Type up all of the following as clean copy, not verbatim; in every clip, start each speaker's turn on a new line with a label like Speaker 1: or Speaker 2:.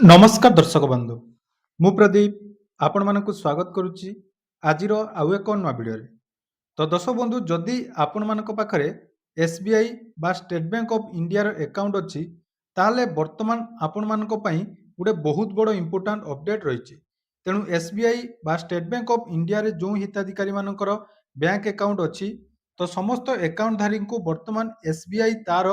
Speaker 1: ନମସ୍କାର ଦର୍ଶକ ବନ୍ଧୁ। ମୁଁ ପ୍ରଦୀପ ଆପଣମାନଙ୍କୁ ସ୍ୱାଗତ କରୁଛି ଆଜିର ଆଉ ଏକ ନୂଆ ଭିଡ଼ିଓରେ। ତ ଦର୍ଶକ ବନ୍ଧୁ ଯଦି ଆପଣମାନଙ୍କ ପାଖରେ SBI ବା ଷ୍ଟେଟ୍ ବ୍ୟାଙ୍କ ଅଫ୍ ଇଣ୍ଡିଆର ଆକାଉଣ୍ଟ ଅଛି ତାହେଲେ ବର୍ତ୍ତମାନ ଆପଣମାନଙ୍କ ପାଇଁ ଗୋଟେ ବହୁତ ବଡ଼ ଇମ୍ପୋର୍ଟାଣ୍ଟ ଅପଡେଟ୍ ରହିଛି। ତେଣୁ SBI ବା ଷ୍ଟେଟ୍ ବ୍ୟାଙ୍କ ଅଫ୍ ଇଣ୍ଡିଆରେ ଯେଉଁ ହିତାଧିକାରୀମାନଙ୍କର ବ୍ୟାଙ୍କ ଆକାଉଣ୍ଟ ଅଛି ତ ସମସ୍ତ ଆକାଉଣ୍ଟଧାରୀଙ୍କୁ ବର୍ତ୍ତମାନ SBI ତାର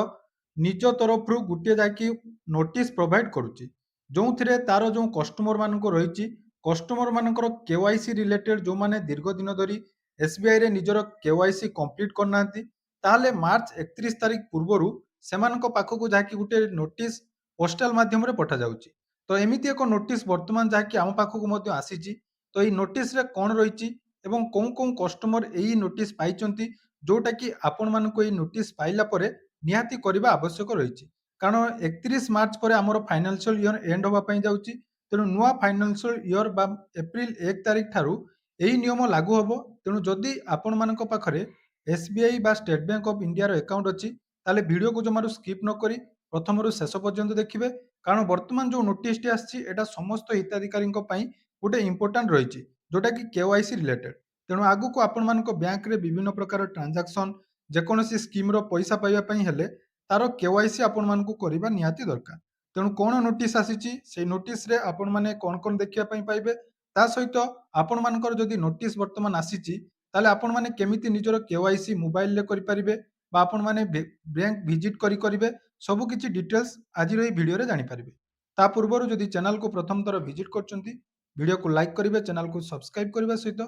Speaker 1: ନିଜ ତରଫରୁ ଗୋଟିଏ ଯାଇକି ନୋଟିସ୍ ପ୍ରୋଭାଇଡ୍ କରୁଛି। ଯେଉଁଥିରେ ତାର ଯେଉଁ କଷ୍ଟମରମାନଙ୍କୁ ରହିଛି କଷ୍ଟମରମାନଙ୍କର KYC ରିଲେଟେଡ୍ ଯେଉଁମାନେ ଦୀର୍ଘ ଦିନ ଧରି SBIରେ ନିଜର KYC କମ୍ପ୍ଲିଟ୍ କରିନାହାନ୍ତି ତାହେଲେ ମାର୍ଚ୍ଚ 31 ତାରିଖ ପୂର୍ବରୁ ସେମାନଙ୍କ ପାଖକୁ ଯାହାକି ଗୋଟେ ନୋଟିସ୍ ପୋଷ୍ଟାଲ ମାଧ୍ୟମରେ ପଠାଯାଉଛି। ତ ଏମିତି ଏକ ନୋଟିସ୍ ବର୍ତ୍ତମାନ ଯାହାକି ଆମ ପାଖକୁ ମଧ୍ୟ ଆସିଛି। ତ ଏଇ ନୋଟିସ୍‌ରେ କ'ଣ ରହିଛି ଏବଂ କୋଉ କୋଉ କଷ୍ଟମର ଏଇ ନୋଟିସ୍ ପାଇଛନ୍ତି ଯୋଉଟାକି ଆପଣମାନଙ୍କୁ ଏଇ ନୋଟିସ୍ ପାଇଲା ପରେ ନିହାତି କରିବା ଆବଶ୍ୟକ ରହିଛି। କାରଣ 31 ମାର୍ଚ୍ଚ ପରେ ଆମର ଫାଇନାନ୍ସିଆଲ ଇୟର ଏଣ୍ଡ ହେବା ପାଇଁ ଯାଉଛି। ତେଣୁ ନୂଆ ଫାଇନାନ୍ସିଆଲ ଇୟର ବା ଏପ୍ରିଲ 1 ତାରିଖ ଠାରୁ ଏହି ନିୟମ ଲାଗୁ ହେବ। ତେଣୁ ଯଦି ଆପଣମାନଙ୍କ ପାଖରେ SBI ବା ଷ୍ଟେଟ୍ ବ୍ୟାଙ୍କ ଅଫ୍ ଇଣ୍ଡିଆର ଆକାଉଣ୍ଟ ଅଛି ତାହେଲେ ଭିଡ଼ିଓକୁ ଜମାରୁ ସ୍କିପ୍ ନ କରି ପ୍ରଥମରୁ ଶେଷ ପର୍ଯ୍ୟନ୍ତ ଦେଖିବେ। କାରଣ ବର୍ତ୍ତମାନ ଯେଉଁ ନୋଟିସ୍‌ଟି ଆସିଛି ଏଇଟା ସମସ୍ତ ହିତାଧିକାରୀଙ୍କ ପାଇଁ ଗୋଟେ ଇମ୍ପୋର୍ଟାଣ୍ଟ ରହିଛି ଯୋଉଟାକି KYC ରିଲେଟେଡ୍। ତେଣୁ ଆଗକୁ ଆପଣମାନଙ୍କ ବ୍ୟାଙ୍କରେ ବିଭିନ୍ନ ପ୍ରକାର ଟ୍ରାଞ୍ଜାକ୍ସନ୍ ଯେକୌଣସି ସ୍କିମ୍‌ର ପଇସା ପାଇବା ପାଇଁ ହେଲେ ତାର KYC ଆପଣମାନଙ୍କୁ କରିବା ନିହାତି ଦରକାର। ତେଣୁ କ'ଣ ନୋଟିସ୍ ଆସିଛି ସେଇ ନୋଟିସ୍‌ରେ ଆପଣମାନେ କ'ଣ କ'ଣ ଦେଖିବା ପାଇଁ ପାଇବେ ତା ସହିତ ଆପଣମାନଙ୍କର ଯଦି ନୋଟିସ୍ ବର୍ତ୍ତମାନ ଆସିଛି ତାହେଲେ ଆପଣମାନେ କେମିତି ନିଜର KYC ମୋବାଇଲରେ କରିପାରିବେ ବା ଆପଣମାନେ ବ୍ୟାଙ୍କ ଭିଜିଟ୍ କରିବେ ସବୁ କିଛି ଡିଟେଲ୍ସ ଆଜିର ଏହି ଭିଡ଼ିଓରେ ଜାଣିପାରିବେ। ତା ପୂର୍ବରୁ ଯଦି ଚ୍ୟାନେଲକୁ ପ୍ରଥମ ଥର ଭିଜିଟ୍ କରୁଛନ୍ତି ଭିଡ଼ିଓକୁ ଲାଇକ୍ କରିବେ, ଚ୍ୟାନେଲକୁ ସବସ୍କ୍ରାଇବ କରିବା ସହିତ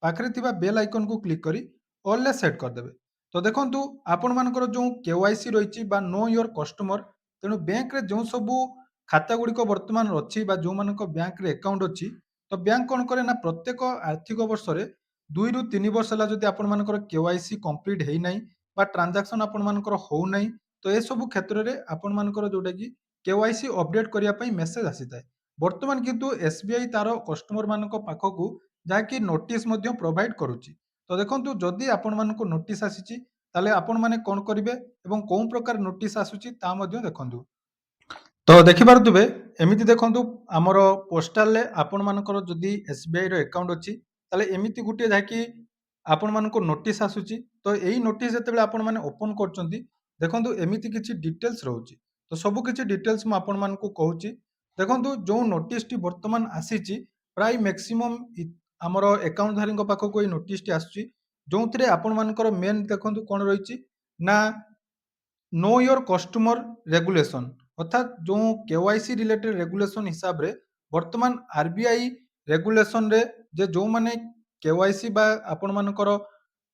Speaker 1: ପାଖରେ ଥିବା ବେଲ୍ ଆଇକନକୁ କ୍ଲିକ୍ କରି ଅଲ୍‌ରେ ସେଟ୍ କରିଦେବେ। ତ ଦେଖନ୍ତୁ ଆପଣମାନଙ୍କର ଯେଉଁ KYC ରହିଛି ବା ନୋ ୟୋର କଷ୍ଟମର ତେଣୁ ବ୍ୟାଙ୍କରେ ଯେଉଁ ସବୁ ଖାତାଗୁଡ଼ିକ ବର୍ତ୍ତମାନ ଅଛି ବା ଯେଉଁମାନଙ୍କ ବ୍ୟାଙ୍କରେ ଆକାଉଣ୍ଟ ଅଛି ତ ବ୍ୟାଙ୍କ କ'ଣ କରେ ନା ପ୍ରତ୍ୟେକ ଆର୍ଥିକ ବର୍ଷରେ 2ରୁ 3 ବର୍ଷ ହେଲା ଯଦି ଆପଣମାନଙ୍କର KYC କମ୍ପ୍ଲିଟ୍ ହେଇନାହିଁ ବା ଟ୍ରାଞ୍ଜାକ୍ସନ୍ ଆପଣମାନଙ୍କର ହଉନାହିଁ ତ ଏସବୁ କ୍ଷେତ୍ରରେ ଆପଣମାନଙ୍କର ଯୋଉଟାକି KYC ଅପଡେଟ୍ କରିବା ପାଇଁ ମେସେଜ ଆସିଥାଏ। ବର୍ତ୍ତମାନ କିନ୍ତୁ SBI ତାର କଷ୍ଟମରମାନଙ୍କ ପାଖକୁ ଯାହାକି ନୋଟିସ୍ ମଧ୍ୟ ପ୍ରୋଭାଇଡ୍ କରୁଛି। ତ ଦେଖନ୍ତୁ ଯଦି ଆପଣମାନଙ୍କୁ ନୋଟିସ୍ ଆସିଛି ତାହେଲେ ଆପଣମାନେ କ'ଣ କରିବେ ଏବଂ କୋଉ ପ୍ରକାର ନୋଟିସ୍ ଆସୁଛି ତା ମଧ୍ୟ ଦେଖନ୍ତୁ। ତ ଦେଖିପାରୁଥିବେ ଏମିତି ଦେଖନ୍ତୁ ଆମର ପୋଷ୍ଟାଲରେ ଆପଣମାନଙ୍କର ଯଦି SBIର ଆକାଉଣ୍ଟ ଅଛି ତାହେଲେ ଏମିତି ଗୋଟିଏ ଯାହାକି ଆପଣମାନଙ୍କୁ ନୋଟିସ୍ ଆସୁଛି। ତ ଏଇ ନୋଟିସ୍ ଯେତେବେଳେ ଆପଣମାନେ ଓପନ୍ କରୁଛନ୍ତି ଦେଖନ୍ତୁ ଏମିତି କିଛି ଡିଟେଲ୍ସ ରହୁଛି। ତ ସବୁ କିଛି ଡିଟେଲ୍ସ ମୁଁ ଆପଣମାନଙ୍କୁ କହୁଛି। ଦେଖନ୍ତୁ ଯେଉଁ ନୋଟିସ୍‌ଟି ବର୍ତ୍ତମାନ ଆସିଛି ପ୍ରାୟ ମ୍ୟାକ୍ସିମମ୍ ଆମର ଆକାଉଣ୍ଟଧାରୀଙ୍କ ପାଖକୁ ଏଇ ନୋଟିସ୍‌ଟି ଆସୁଛି। ଯେଉଁଥିରେ ଆପଣମାନଙ୍କର ମେନ୍ ଦେଖନ୍ତୁ କ'ଣ ରହିଛି ନା नो योर कस्टमर रेगुलेशन अर्थात जो KYC रिलेटेड रेगुलेशन हिसाब रे वर्तमान RBI रेगुलेशन रे जे जो माने KYC बा आपण मानकर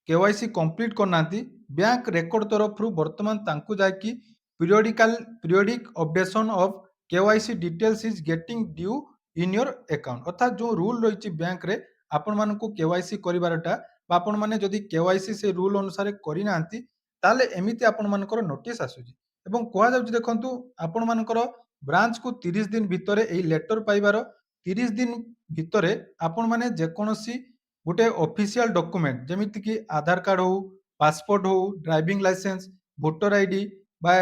Speaker 1: KYC कंप्लीट करनांती बैंक रेकर्ड तरफ रु वर्तमान तांकु जाकी periodic updation of KYC details is getting due in your account अर्थात जो रूल रही बैंक रे आपण मानकु KYC करिवारटा बा आपण माने जदी KYC से रूल अनुसार करिनांती ताले एमिति आपणमानकर नोटिस आସୁଛି ଏବଂ କୁହାଯାଉଛି ଦେଖନ୍ତୁ ଆପଣମାନଙ୍କର ବ୍ରାଞ୍ଚକୁ 30 ଦିନ ଭିତରେ ଏଇ ଲେଟର ପାଇବାର 30 ଦିନ ଭିତରେ ଆପଣମାନେ ଯେକୌଣସି ଗୋଟେ ଅଫିସିଆଲ ଡକୁମେଣ୍ଟ ଯେମିତିକି ଆଧାର କାର୍ଡ ହଉ, ପାସପୋର୍ଟ ହଉ, ଡ୍ରାଇଭିଂ ଲାଇସେନ୍ସ, ଭୋଟର ଆଇଡି ବା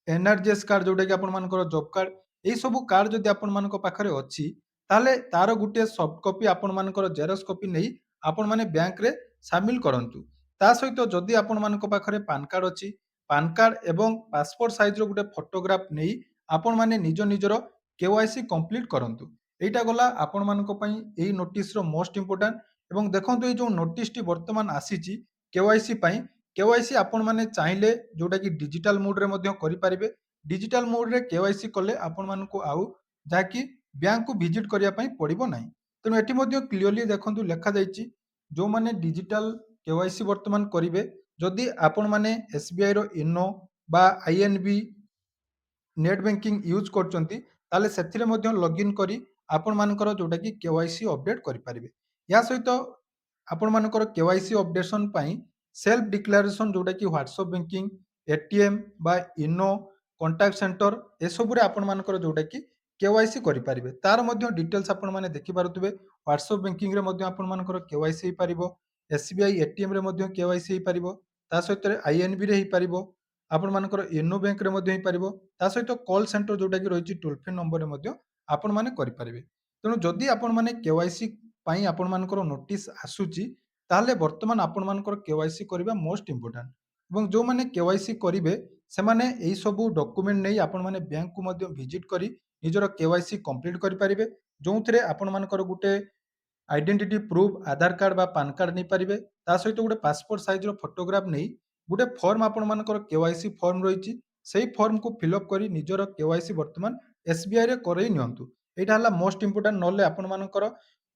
Speaker 1: NRGS କାର୍ଡ ଯୋଉଟାକି ଆପଣମାନଙ୍କର ଜବ୍ କାର୍ଡ ଏଇ ସବୁ କାର୍ଡ ଯଦି ଆପଣମାନଙ୍କ ପାଖରେ ଅଛି ତାହେଲେ ତାର ଗୋଟିଏ ସଫ୍ଟ କପି ଆପଣମାନଙ୍କର ଜେରକ୍ସ କପି ନେଇ ଆପଣମାନେ ବ୍ୟାଙ୍କରେ ସାମିଲ କରନ୍ତୁ। ତା ସହିତ ଯଦି ଆପଣମାନଙ୍କ ପାଖରେ ପାନ୍ କାର୍ଡ ଅଛି ପାନ୍ କାର୍ଡ ଏବଂ ପାସପୋର୍ଟ ସାଇଜର ଗୋଟେ ଫଟୋଗ୍ରାଫ ନେଇ ଆପଣମାନେ ନିଜ ନିଜର KYC କମ୍ପ୍ଲିଟ୍ କରନ୍ତୁ। ଏଇଟା ଗଲା ଆପଣମାନଙ୍କ ପାଇଁ ଏଇ ନୋଟିସ୍‌ର ମୋଷ୍ଟ ଇମ୍ପୋର୍ଟାଣ୍ଟ ଏବଂ ଦେଖନ୍ତୁ ଏଇ ଯେଉଁ ନୋଟିସ୍‌ଟି ବର୍ତ୍ତମାନ ଆସିଛି KYC ପାଇଁ KYC ଆପଣମାନେ ଚାହିଁଲେ ଯୋଉଟାକି ଡିଜିଟାଲ ମୋଡ୍‌ରେ ମଧ୍ୟ କରିପାରିବେ। ଡିଜିଟାଲ ମୋଡ୍‌ରେ KYC କଲେ ଆପଣମାନଙ୍କୁ ଆଉ ଯାହାକି ବ୍ୟାଙ୍କକୁ ଭିଜିଟ୍ କରିବା ପାଇଁ ପଡ଼ିବ ନାହିଁ। ତେଣୁ ଏଠି ମଧ୍ୟ କ୍ଲିୟରଲି ଦେଖନ୍ତୁ ଲେଖାଯାଇଛି ଯେଉଁମାନେ ଡିଜିଟାଲ KYC ବର୍ତ୍ତମାନ କରିବେ ଯଦି ଆପଣମାନେ SBIର ଇନୋ ବା INB ନେଟ୍ ବ୍ୟାଙ୍କିଂ ୟୁଜ୍ କରୁଛନ୍ତି ତାହେଲେ ସେଥିରେ ମଧ୍ୟ ଲଗ୍ଇନ୍ କରି ଆପଣମାନଙ୍କର ଯୋଉଟାକି KYC ଅପଡେଟ୍ କରିପାରିବେ। ଏହା ସହିତ ଆପଣମାନଙ୍କର KYC ଅପଡେସନ୍ ପାଇଁ ସେଲ୍ଫ ଡିକ୍ଲାରେସନ୍ ଯୋଉଟାକି ହ୍ୱାଟ୍ସଆପ୍ ବ୍ୟାଙ୍କିଂ, ATM ବା ଇନୋ, କଣ୍ଟାକ୍ଟ ସେଣ୍ଟର ଏସବୁରେ ଆପଣମାନଙ୍କର ଯୋଉଟାକି KYC କରିପାରିବେ। ତାର ମଧ୍ୟ ଡିଟେଲ୍ସ ଆପଣମାନେ ଦେଖିପାରୁଥିବେ। ହ୍ୱାଟ୍ସଆପ୍ ବ୍ୟାଙ୍କିଂରେ ମଧ୍ୟ ଆପଣମାନଙ୍କର KYC ହେଇପାରିବ। SBI ATMରେ ମଧ୍ୟ KYC ହେଇପାରିବ। ତା ସହିତରେ INBରେ ହେଇପାରିବ। ଆପଣମାନଙ୍କର ୟେନୋ ବ୍ୟାଙ୍କରେ ମଧ୍ୟ ହେଇପାରିବ। ତା ସହିତ କଲ୍ ସେଣ୍ଟର ଯୋଉଟାକି ରହିଛି ଟୋଲ୍ ଫ୍ରି ନମ୍ବରରେ ମଧ୍ୟ ଆପଣମାନେ କରିପାରିବେ। ତେଣୁ ଯଦି ଆପଣମାନେ କେୱାଇସି ପାଇଁ ଆପଣମାନଙ୍କର ନୋଟିସ୍ ଆସୁଛି, ତାହେଲେ ବର୍ତ୍ତମାନ ଆପଣମାନଙ୍କର କେୱାଇସି କରିବା ମୋଷ୍ଟ ଇମ୍ପୋର୍ଟାଣ୍ଟ ଏବଂ ଯେଉଁମାନେ କେୱାଇସି କରିବେ ସେମାନେ ଏହିସବୁ ଡକୁମେଣ୍ଟ ନେଇ ଆପଣମାନେ ବ୍ୟାଙ୍କକୁ ମଧ୍ୟ ଭିଜିଟ୍ କରି ନିଜର କେୱାଇସି କମ୍ପ୍ଲିଟ୍ କରିପାରିବେ। ଯେଉଁଥିରେ ଆପଣମାନଙ୍କର ଗୋଟେ ଆଇଡେଣ୍ଟିଟି ପ୍ରୁଫ୍ ଆଧାର କାର୍ଡ଼ ବା ପାନ୍ କାର୍ଡ଼ ନେଇପାରିବେ। ତା ସହିତ ଗୋଟେ ପାସପୋର୍ଟ ସାଇଜ୍‌ର ଫଟୋଗ୍ରାଫ ନେଇ ଗୋଟେ ଫର୍ମ ଆପଣମାନଙ୍କର କେୱାଇସି ଫର୍ମ ରହିଛି। ସେଇ ଫର୍ମକୁ ଫିଲ୍ଅପ୍ କରି ନିଜର କେୱାଇସି ବର୍ତ୍ତମାନ ଏସ୍‌ବିଆଇରେ କରେଇ ନିଅନ୍ତୁ। ଏଇଟା ହେଲା ମୋଷ୍ଟ ଇମ୍ପୋର୍ଟାଣ୍ଟ। ନହେଲେ ଆପଣମାନଙ୍କର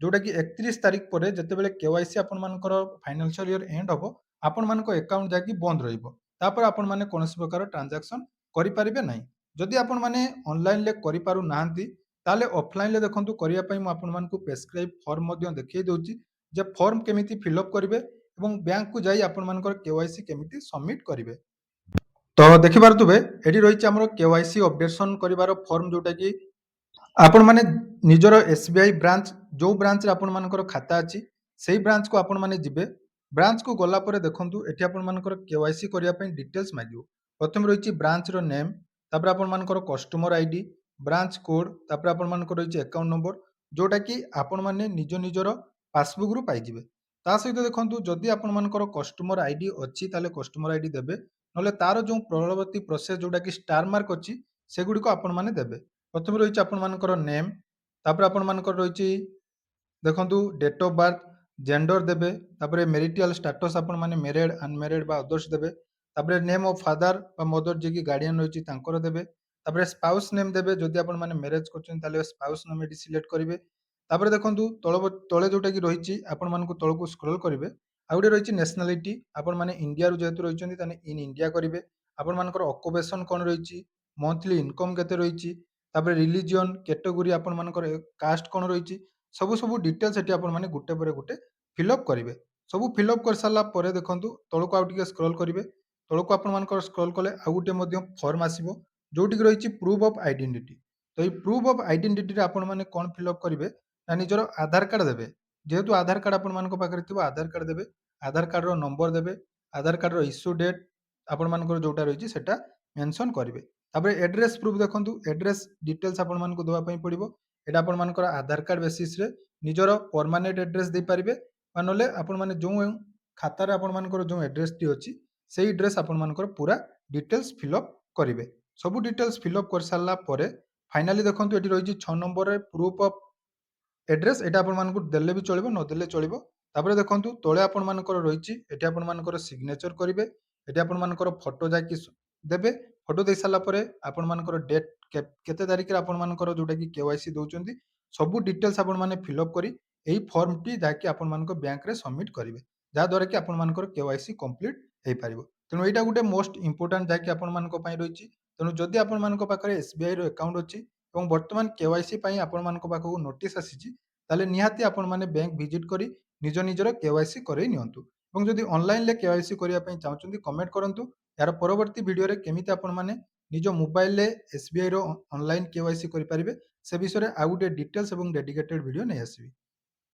Speaker 1: ଯୋଉଟାକି 31 ତାରିଖ ପରେ ଯେତେବେଳେ କେୱାଇସି ଆପଣମାନଙ୍କର ଫାଇନାନ୍ସିଆଲ ଇୟର ଏଣ୍ଡ ହବ, ଆପଣମାନଙ୍କ ଆକାଉଣ୍ଟ ଯାଇକି ବନ୍ଦ ରହିବ। ତାପରେ ଆପଣମାନେ କୌଣସି ପ୍ରକାର ଟ୍ରାଞ୍ଜାକ୍ସନ କରିପାରିବେ ନାହିଁ। ଯଦି ଆପଣମାନେ ଅନଲାଇନରେ କରିପାରୁନାହାନ୍ତି, ତାହେଲେ ଅଫଲାଇନରେ ଦେଖନ୍ତୁ କରିବା ପାଇଁ ମୁଁ ଆପଣମାନଙ୍କୁ ପ୍ରେସକ୍ରାଇବ୍ ଫର୍ମ ମଧ୍ୟ ଦେଖେଇ ଦେଉଛି ଯେ ଫର୍ମ କେମିତି ଫିଲ୍ଅପ୍ କରିବେ ଏବଂ ବ୍ୟାଙ୍କକୁ ଯାଇ ଆପଣମାନଙ୍କର କେୱାଇସି କେମିତି ସବମିଟ୍ କରିବେ। ତ ଦେଖିପାରୁଥିବେ ଏଠି ରହିଛି ଆମର କେୱାଇସି ଅପଡେସନ୍ କରିବାର ଫର୍ମ ଯୋଉଟାକି ଆପଣମାନେ ନିଜର ଏସ୍‌ବିଆଇ ବ୍ରାଞ୍ଚ ଯୋଉ ବ୍ରାଞ୍ଚରେ ଆପଣମାନଙ୍କର ଖାତା ଅଛି ସେଇ ବ୍ରାଞ୍ଚକୁ ଆପଣମାନେ ଯିବେ। ବ୍ରାଞ୍ଚକୁ ଗଲା ପରେ ଦେଖନ୍ତୁ ଏଠି ଆପଣମାନଙ୍କର କେୱାଇସି କରିବା ପାଇଁ ଡିଟେଲ୍ସ ମାଗିବ। ପ୍ରଥମେ ରହିଛି ବ୍ରାଞ୍ଚର ନେମ୍, ତାପରେ ଆପଣମାନଙ୍କର କଷ୍ଟମର ଆଇଡି, ବ୍ରାଞ୍ଚ କୋଡ୍, ତାପରେ ଆପଣମାନଙ୍କର ରହିଛି ଆକାଉଣ୍ଟ ନମ୍ବର ଯୋଉଟାକି ଆପଣମାନେ ନିଜ ନିଜର ପାସବୁକରୁ ପାଇଯିବେ। ତା ସହିତ ଦେଖନ୍ତୁ ଯଦି ଆପଣମାନଙ୍କର କଷ୍ଟମର ଆଇଡି ଅଛି ତାହେଲେ କଷ୍ଟମର ଆଇଡି ଦେବେ। ନହେଲେ ତାର ଯୋଉ ପରବର୍ତ୍ତୀ ପ୍ରୋସେସ ଯୋଉଟାକି ଷ୍ଟାର ମାର୍କ ଅଛି ସେଗୁଡ଼ିକ ଆପଣମାନେ ଦେବେ। ପ୍ରଥମେ ରହିଛି ଆପଣମାନଙ୍କର ନେମ୍, ତାପରେ ଆପଣମାନଙ୍କର ରହିଛି ଦେଖନ୍ତୁ ଡେଟ୍ ଅଫ୍ ବାର୍ଥ, ଜେଣ୍ଡର ଦେବେ, ତାପରେ ମ୍ୟାରିଟାଲ ଷ୍ଟାଟସ୍ ଆପଣମାନେ ମ୍ୟାରେଡ୍, ଅନମ୍ୟାରେଡ୍ ବା ଅଦର୍ସ ଦେବେ। ତାପରେ ନେମ୍ ଅଫ୍ ଫାଦର ବା ମଦର ଯିଏକି ଗାର୍ଡିଆନ ରହିଛି ତାଙ୍କର ଦେବେ। ତାପରେ ସ୍ପାଉସ୍ ନେମ୍ ଦେବେ, ଯଦି ଆପଣମାନେ ମ୍ୟାରେଜ କରିଛନ୍ତି ତାହେଲେ ସ୍ପାଉସ୍ ନେମ୍ ଏଠି ସିଲେକ୍ଟ କରିବେ। ତାପରେ ଦେଖନ୍ତୁ ତଳେ ଯୋଉଟାକି ରହିଛି ଆପଣମାନଙ୍କୁ ତଳକୁ ସ୍କ୍ରୋଲ କରିବେ, ଆଉ ଗୋଟେ ରହିଛି ନ୍ୟାସନାଲିଟି, ଆପଣମାନେ ଇଣ୍ଡିଆରୁ ଯେହେତୁ ରହିଛନ୍ତି ତାହେଲେ ଇନ୍ ଇଣ୍ଡିଆ କରିବେ। ଆପଣମାନଙ୍କର ଅକୁପେସନ୍ କ'ଣ ରହିଛି, ମନ୍ଥଲି ଇନକମ୍ କେତେ ରହିଛି, ତାପରେ ରିଲିଜିଅନ୍, କ୍ୟାଟେଗୋରୀ ଆପଣମାନଙ୍କର କାଷ୍ଟ କ'ଣ ରହିଛି, ସବୁ ଡିଟେଲ୍ସ ଏଠି ଆପଣମାନେ ଗୋଟେ ପରେ ଗୋଟେ ଫିଲ୍ଅପ୍ କରିବେ। ସବୁ ଫିଲ୍ଅପ୍ କରିସାରିଲା ପରେ ଦେଖନ୍ତୁ ତଳକୁ ଆଉ ଟିକେ ସ୍କ୍ରୋଲ କରିବେ। ତଳକୁ ଆପଣମାନଙ୍କର ସ୍କ୍ରୋଲ କଲେ ଆଉ ଗୋଟେ ମଧ୍ୟ ଫର୍ମ ଆସିବ ଯୋଉଠିକି ରହିଛି ପ୍ରୁଫ୍ ଅଫ୍ ଆଇଡେଣ୍ଟିଟି। ତ ଏଇ ପ୍ରୁଫ୍ ଅଫ୍ ଆଇଡେଣ୍ଟିଟିରେ ଆପଣମାନେ କ'ଣ ଫିଲ୍ଅପ୍ କରିବେ ନା ନିଜର ଆଧାର କାର୍ଡ଼ ଦେବେ। ଯେହେତୁ ଆଧାର କାର୍ଡ଼ ଆପଣମାନଙ୍କ ପାଖରେ ଥିବ ଆଧାର କାର୍ଡ଼ ଦେବେ, ଆଧାର କାର୍ଡ଼ର ନମ୍ବର ଦେବେ, ଆଧାର କାର୍ଡ଼ର ଇସ୍ୟୁ ଡେଟ୍ ଆପଣମାନଙ୍କର ଯୋଉଟା ରହିଛି ସେଟା ମେନସନ୍ କରିବେ। ତାପରେ ଆଡ୍ରେସ୍ ପ୍ରୁଫ୍ ଦେଖନ୍ତୁ ଆଡ୍ରେସ୍ ଡିଟେଲ୍ସ ଆପଣମାନଙ୍କୁ ଦେବା ପାଇଁ ପଡ଼ିବ। ଏଇଟା ଆପଣମାନଙ୍କର ଆଧାର କାର୍ଡ଼ ବେସିସ୍‌ରେ ନିଜର ପର୍ମାନେଣ୍ଟ ଆଡ୍ରେସ୍ ଦେଇପାରିବେ ବା ନହେଲେ ଆପଣମାନେ ଯୋଉ ଖାତାରେ ଆପଣମାନଙ୍କର ଯୋଉ ଆଡ୍ରେସ୍‌ଟି ଅଛି ସେଇ ଆଡ୍ରେସ୍ ଆପଣମାନଙ୍କର ପୁରା ଡିଟେଲ୍ସ ଫିଲ୍ଅପ୍ କରିବେ। ସବୁ ଡିଟେଲ୍ସ ଫିଲ୍ଅପ୍ କରିସାରିଲା ପରେ ଫାଇନାଲି ଦେଖନ୍ତୁ ଏଠି ରହିଛି 6 ନମ୍ବରରେ ପ୍ରୁଫ୍ ଅଫ୍ ଆଡ୍ରେସ୍, ଏଇଟା ଆପଣମାନଙ୍କୁ ଦେଲେ ବି ଚଳିବ ନଦେଲେ ଚଳିବ। ତାପରେ ଦେଖନ୍ତୁ ତଳେ ଆପଣମାନଙ୍କର ରହିଛି ଏଠି ଆପଣମାନଙ୍କର ସିଗ୍ନେଚର କରିବେ। ଏଠି ଆପଣମାନଙ୍କର ଫଟୋ ଯାଇକି ଦେବେ। ଫଟୋ ଦେଇସାରିଲା ପରେ ଆପଣମାନଙ୍କର ଡେଟ୍ କେତେ ତାରିଖରେ ଆପଣମାନଙ୍କର ଯୋଉଟାକି କେୱାଇସି ଦଉଛନ୍ତି ସବୁ ଡିଟେଲ୍ସ ଆପଣମାନେ ଫିଲ୍ଅପ୍ କରି ଏହି ଫର୍ମଟି ଯାଇକି ଆପଣମାନଙ୍କ ବ୍ୟାଙ୍କରେ ସବମିଟ୍ କରିବେ। ଯାହାଦ୍ୱାରା କି ଆପଣମାନଙ୍କର କେୱାଇସି କମ୍ପ୍ଲିଟ୍ ହେଇପାରିବ। ତେଣୁ ଏଇଟା ଗୋଟେ ମୋଷ୍ଟ ଇମ୍ପୋର୍ଟାଣ୍ଟ ଯାହାକି ଆପଣମାନଙ୍କ ପାଇଁ ରହିଛି। ତେଣୁ ଯଦି ଆପଣମାନଙ୍କ ପାଖରେ ଏସ୍‌ବିଆଇର ଆକାଉଣ୍ଟ ଅଛି ଏବଂ ବର୍ତ୍ତମାନ କେୱାଇସି ପାଇଁ ଆପଣମାନଙ୍କ ପାଖକୁ ନୋଟିସ୍ ଆସିଛି, ତାହେଲେ ନିହାତି ଆପଣମାନେ ବ୍ୟାଙ୍କ ଭିଜିଟ୍ କରି ନିଜର କେୱାଇସି କରେଇ ନିଅନ୍ତୁ। ଏବଂ ଯଦି ଅନଲାଇନରେ କେୱାଇସି କରିବା ପାଇଁ ଚାହୁଁଛନ୍ତି କମେଣ୍ଟ କରନ୍ତୁ। ଏହାର ପରବର୍ତ୍ତୀ ଭିଡ଼ିଓରେ କେମିତି ଆପଣମାନେ ନିଜ ମୋବାଇଲରେ ଏସ୍‌ବିଆଇର ଅନଲାଇନ କେୱାଇସି କରିପାରିବେ ସେ ବିଷୟରେ ଆଉ ଗୋଟେ ଡିଟେଲ୍ସ ଏବଂ ଡେଡିକେଟେଡ୍ ଭିଡ଼ିଓ ନେଇ ଆସିବି।